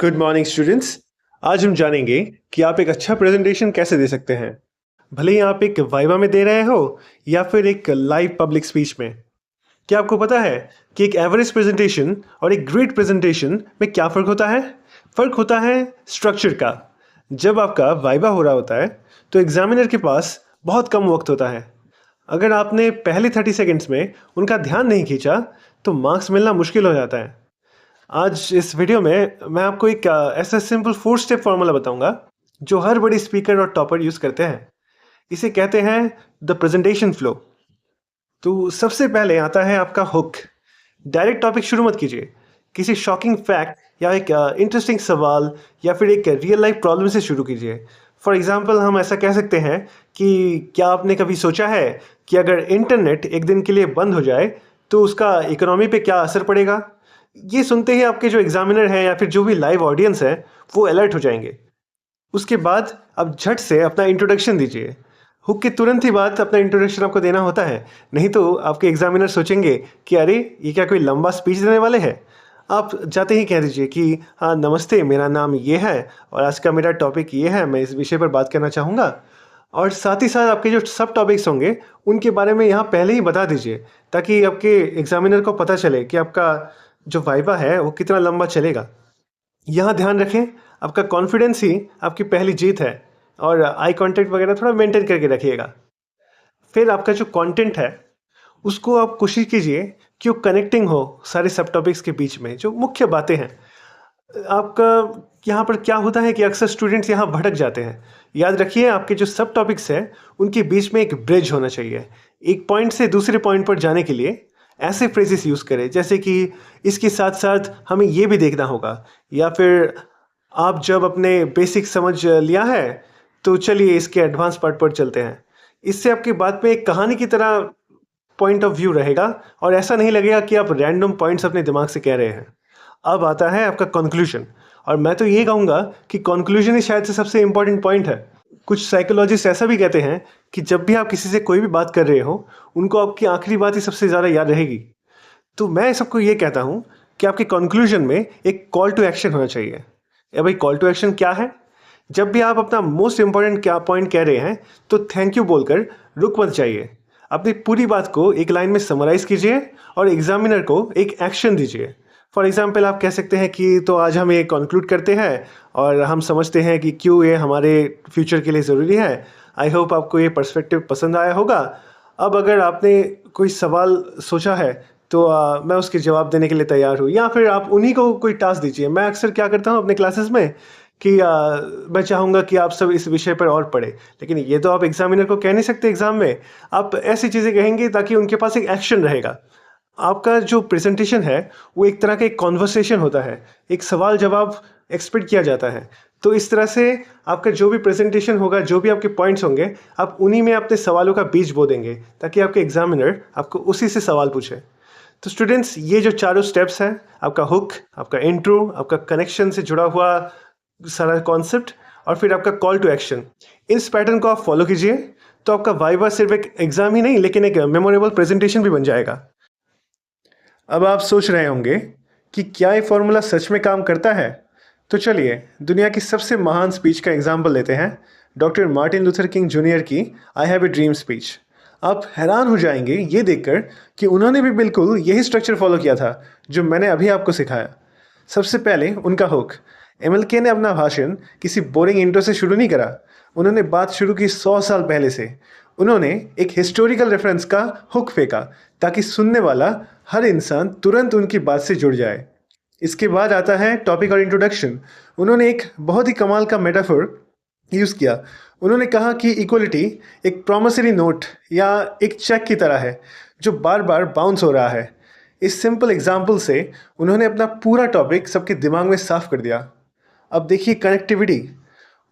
Good morning students. आज हम जानेंगे कि आप एक अच्छा प्रेजेंटेशन कैसे दे सकते हैं, भले ही आप एक वाइवा में दे रहे हो या फिर एक लाइव पब्लिक स्पीच में। क्या आपको पता है कि एक एवरेज प्रेजेंटेशन और एक ग्रेट प्रेजेंटेशन में क्या फ़र्क होता है? फ़र्क होता है स्ट्रक्चर का। जब आपका वाइवा हो रहा होता है तो एग्जामिनर के पास बहुत कम वक्त होता है। अगर आपने पहले 30 सेकंड्स में उनका ध्यान नहीं खींचा तो मार्क्स मिलना मुश्किल हो जाता है। आज इस वीडियो में मैं आपको एक ऐसा सिंपल 4 स्टेप फार्मूला बताऊंगा जो हर बड़ी स्पीकर और टॉपर यूज़ करते हैं। इसे कहते हैं द प्रेजेंटेशन फ्लो। तो सबसे पहले आता है आपका हुक। डायरेक्ट टॉपिक शुरू मत कीजिए। किसी शॉकिंग फैक्ट या एक इंटरेस्टिंग सवाल या फिर एक रियल लाइफ प्रॉब्लम से शुरू कीजिए। फॉर एग्जाम्पल हम ऐसा कह सकते हैं कि क्या आपने कभी सोचा है कि अगर इंटरनेट एक दिन के लिए बंद हो जाए तो उसका इकोनॉमी पे क्या असर पड़ेगा? ये सुनते ही आपके जो एग्जामिनर हैं या फिर जो भी लाइव ऑडियंस है वो अलर्ट हो जाएंगे। उसके बाद आप झट से अपना इंट्रोडक्शन दीजिए। हुक के तुरंत ही बाद अपना इंट्रोडक्शन आपको देना होता है, नहीं तो आपके एग्जामिनर सोचेंगे कि अरे ये क्या कोई लंबा स्पीच देने वाले हैं। आप जाते ही कह दीजिए कि हाँ नमस्ते, मेरा नाम ये है और आज का मेरा टॉपिक ये है, मैं इस विषय पर बात करना चाहूँगा। और साथ ही साथ आपके जो सब टॉपिक्स होंगे उनके बारे में यहाँ पहले ही बता दीजिए, ताकि आपके एग्जामिनर को पता चले कि आपका जो वाइवा है वो कितना लंबा चलेगा। यहाँ ध्यान रखें, आपका कॉन्फिडेंस ही आपकी पहली जीत है और आई कांटेक्ट वगैरह थोड़ा मेंटेन करके रखिएगा। फिर आपका जो कंटेंट है उसको आप कोशिश कीजिए कि वो कनेक्टिंग हो सारे सब टॉपिक्स के बीच में, जो मुख्य बातें हैं। आपका यहाँ पर क्या होता है कि अक्सर स्टूडेंट्स यहाँ भटक जाते हैं। याद रखिए, आपके जो सब टॉपिक्स हैं उनके बीच में एक ब्रिज होना चाहिए। एक पॉइंट से दूसरे पॉइंट पर जाने के लिए ऐसे फ्रेजेस यूज़ करें जैसे कि इसके साथ साथ हमें ये भी देखना होगा, या फिर आप जब अपने बेसिक समझ लिया है तो चलिए इसके एडवांस पार्ट पर चलते हैं। इससे आपकी बात में एक कहानी की तरह पॉइंट ऑफ व्यू रहेगा और ऐसा नहीं लगेगा कि आप रैंडम पॉइंट्स अपने दिमाग से कह रहे हैं। अब आता है आपका कंक्लूजन, और मैं तो ये कहूँगा कि कंक्लूजन ही शायद से सबसे इम्पॉर्टेंट पॉइंट है। कुछ साइकोलॉजिस्ट ऐसा भी कहते हैं कि जब भी आप किसी से कोई भी बात कर रहे हो उनको आपकी आखिरी बात ही सबसे ज़्यादा याद रहेगी। तो मैं सबको ये कहता हूँ कि आपके कंक्लूजन में एक कॉल टू एक्शन होना चाहिए। ए भाई, कॉल टू एक्शन क्या है? जब भी आप अपना मोस्ट इंपॉर्टेंट क्या पॉइंट कह रहे हैं तो थैंक यू बोलकर रुक मत जाइए। अपनी पूरी बात को एक लाइन में समराइज कीजिए और एग्जामिनर को एक एक्शन दीजिए। फॉर एग्जाम्पल आप कह सकते हैं कि तो आज हम ये कंक्लूड करते हैं और हम समझते हैं कि क्यों ये हमारे फ्यूचर के लिए ज़रूरी है। आई होप आपको ये पर्सपेक्टिव पसंद आया होगा। अब अगर आपने कोई सवाल सोचा है तो मैं उसके जवाब देने के लिए तैयार हूँ, या फिर आप उन्हीं को कोई टास्क दीजिए। मैं अक्सर क्या करता हूँ अपने क्लासेस में कि मैं चाहूँगा कि आप सब इस विषय पर और पढ़ें, लेकिन ये तो आप एग्जामिनर को कह नहीं सकते एग्जाम में। आप ऐसी चीज़ें कहेंगे ताकि उनके पास एक एक्शन रहेगा। आपका जो प्रेजेंटेशन है वो एक तरह का एक कॉन्वर्सेशन होता है, एक सवाल जवाब एक्सपेक्ट किया जाता है। तो इस तरह से आपका जो भी प्रेजेंटेशन होगा, जो भी आपके पॉइंट्स होंगे, आप उन्हीं में अपने सवालों का बीज बो देंगे ताकि आपके एग्जामिनर आपको उसी से सवाल पूछे। तो स्टूडेंट्स, ये जो चारों स्टेप्स हैं, आपका हुक, आपका इंट्रो, आपका कनेक्शन से जुड़ा हुआ सारा कॉन्सेप्ट और फिर आपका कॉल टू एक्शन, इस पैटर्न को आप फॉलो कीजिए तो आपका वाइवा सिर्फ एक एग्जाम ही नहीं लेकिन एक मेमोरेबल प्रेजेंटेशन भी बन जाएगा। अब आप सोच रहे होंगे कि क्या ये फॉर्मूला सच में काम करता है? तो चलिए दुनिया की सबसे महान स्पीच का एग्जाम्पल लेते हैं, doctor Martin Luther King Junior की I have a dream speech. आप हैरान हो जाएंगे ये देखकर कि उन्होंने भी बिल्कुल यही स्ट्रक्चर फॉलो किया था जो मैंने अभी आपको सिखाया। सबसे पहले उनका हुक। एमएलके ने अपना भाषण किसी बोरिंग इंट्रो से शुरू नहीं करा। उन्होंने बात शुरू की 100 साल पहले से। उन्होंने एक हिस्टोरिकल रेफरेंस का हुक फेंका ताकि सुनने वाला हर इंसान तुरंत उनकी बात से जुड़ जाए। इसके बाद आता है टॉपिक और इंट्रोडक्शन। उन्होंने एक बहुत ही कमाल का मेटाफोर यूज़ किया। उन्होंने कहा कि इक्वलिटी एक प्रॉमिसरी नोट या एक चेक की तरह है जो बार बार बाउंस हो रहा है। इस सिंपल एग्जाम्पल से उन्होंने अपना पूरा टॉपिक सबके दिमाग में साफ कर दिया। अब देखिए कनेक्टिविटी।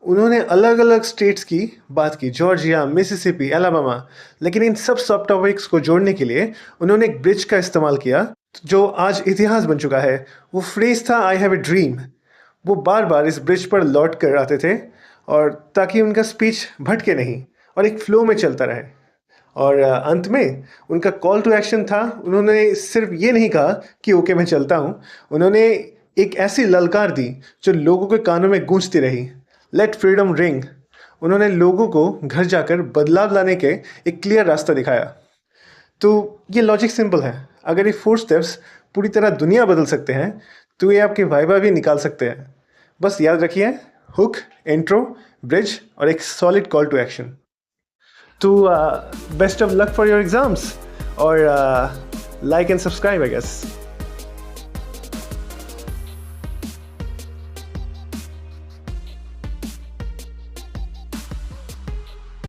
उन्होंने अलग अलग स्टेट्स की बात की, जॉर्जिया, मिसिसिपी, एलाबामा, लेकिन इन सब सब टॉपिक्स को जोड़ने के लिए उन्होंने एक ब्रिज का इस्तेमाल किया जो आज इतिहास बन चुका है। वो फ्रेज था आई हैव ए ड्रीम। वो बार बार इस ब्रिज पर लौट कर आते थे और ताकि उनका स्पीच भटके नहीं और एक फ्लो में चलता रहे। और अंत में उनका कॉल टू एक्शन था। उन्होंने सिर्फ ये नहीं कहा कि ओके मैं चलता हूँ, उन्होंने एक ऐसी ललकार दी जो लोगों के कानों में गूंजती रही, लेट फ्रीडम रिंग। उन्होंने लोगों को घर जाकर बदलाव लाने के एक क्लियर रास्ता दिखाया। तो ये लॉजिक सिंपल है, अगर ये 4 स्टेप्स पूरी तरह दुनिया बदल सकते हैं तो ये आपके वाइवा भी निकाल सकते हैं। बस याद रखिए, हुक, इंट्रो, ब्रिज और एक सॉलिड कॉल टू एक्शन। तो best of luck for your exams और like and subscribe I guess.